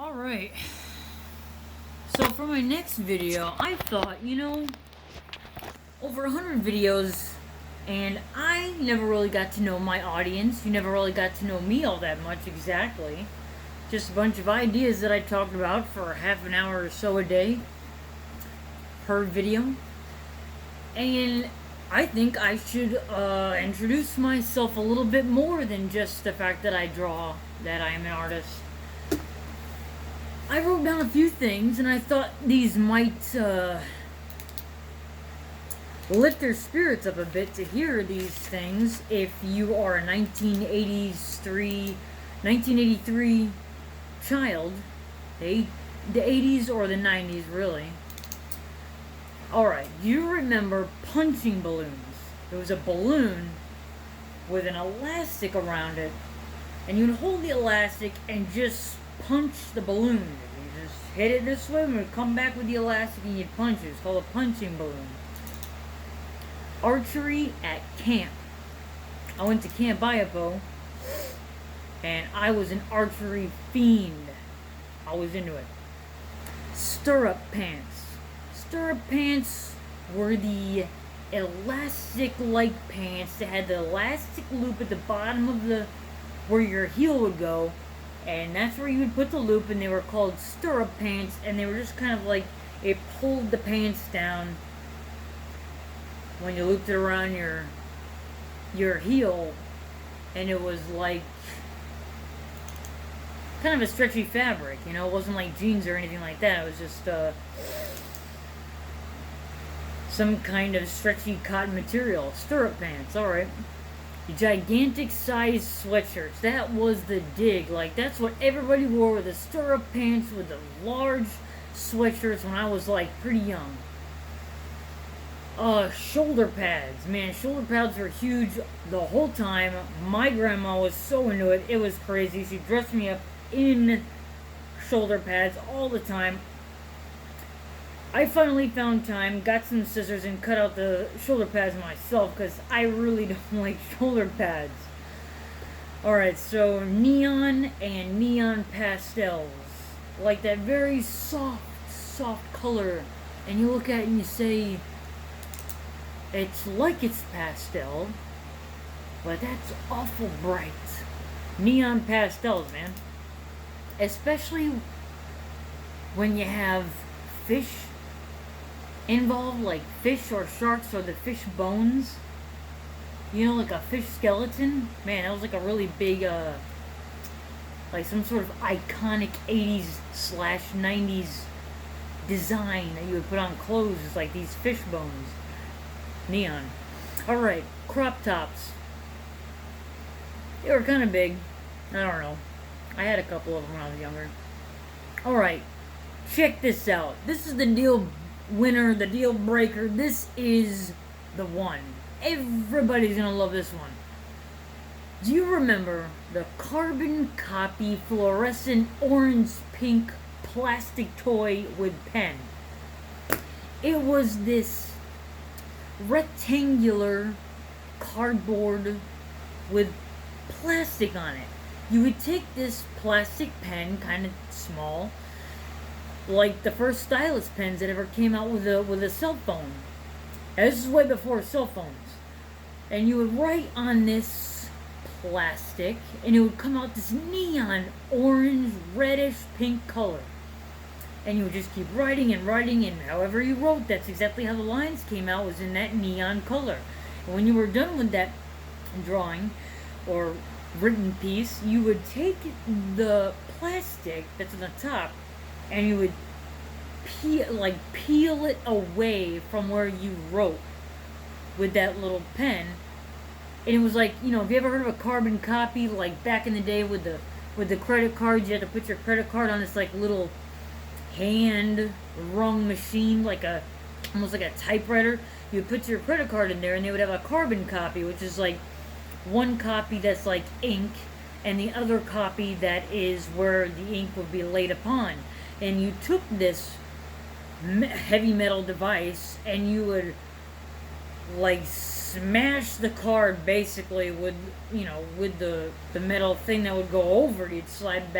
Alright, so for my next video, I thought, over 100 videos, and I never really got to know my audience. You never really got to know me all that much exactly. Just a bunch of ideas that I talked about for half an hour or so a day per video. And I think I should introduce myself a little bit more than just the fact that I draw, that I am an artist. I wrote down a few things, and I thought these might lift their spirits up a bit to hear these things if you are a 1983 child, the 80s or the 90s, really. Alright, do you remember punching balloons? There was a balloon with an elastic around it, and you'd hold the elastic and just punch the balloon. You just hit it this way and it would come back with the elastic and you'd punch it. It's called a punching balloon. Archery at camp. I went to Camp Iapo and I was an archery fiend. I was into it. Stirrup pants. Stirrup pants were the elastic-like pants that had the elastic loop at the bottom of where your heel would go. And that's where you would put the loop, and they were called stirrup pants, and they were just kind of like, it pulled the pants down when you looped it around your heel, and it was like kind of a stretchy fabric, it wasn't like jeans or anything like that. It was just some kind of stretchy cotton material. Stirrup pants, alright. Gigantic size sweatshirts. That was the dig. Like, that's what everybody wore, with the stirrup pants with the large sweatshirts when I was like pretty young. Shoulder pads. Man, shoulder pads were huge the whole time. My grandma was so into it. It was crazy. She dressed me up in shoulder pads all the time. I finally found time, got some scissors, and cut out the shoulder pads myself, because I really don't like shoulder pads. Alright, so neon and neon pastels. Like that very soft color. And you look at it and you say, it's like it's pastel, but that's awful bright. Neon pastels, man. Especially when you have fish involved, like fish or sharks, or the fish bones, like a fish skeleton. Man, that was like a really big like some sort of iconic 80s/90s design that you would put on clothes. It's like these fish bones. Neon. Alright, crop tops. They were kind of big. I don't know, I had a couple of them when I was younger. Alright, check this out. This is the deal winner, the deal breaker. This is the one. Everybody's gonna love this one. Do you remember the carbon copy fluorescent orange-pink plastic toy with pen? It was this rectangular cardboard with plastic on it. You would take this plastic pen, kind of small, like the first stylus pens that ever came out with a cell phone. And this is way before cell phones. And you would write on this plastic, and it would come out this neon orange, reddish pink color. And you would just keep writing and writing, and however you wrote, that's exactly how the lines came out, was in that neon color. And when you were done with that drawing or written piece, you would take the plastic that's on the top, and you would peel it away from where you wrote with that little pen. And it was like, have you ever heard of a carbon copy, like back in the day with the credit cards? You had to put your credit card on this like little hand rung machine, almost like a typewriter. You would put your credit card in there, and they would have a carbon copy, which is like one copy that's like ink, and the other copy that is where the ink would be laid upon. And you took this heavy metal device, and you would like smash the card basically with the metal thing that would go over it. You'd slide back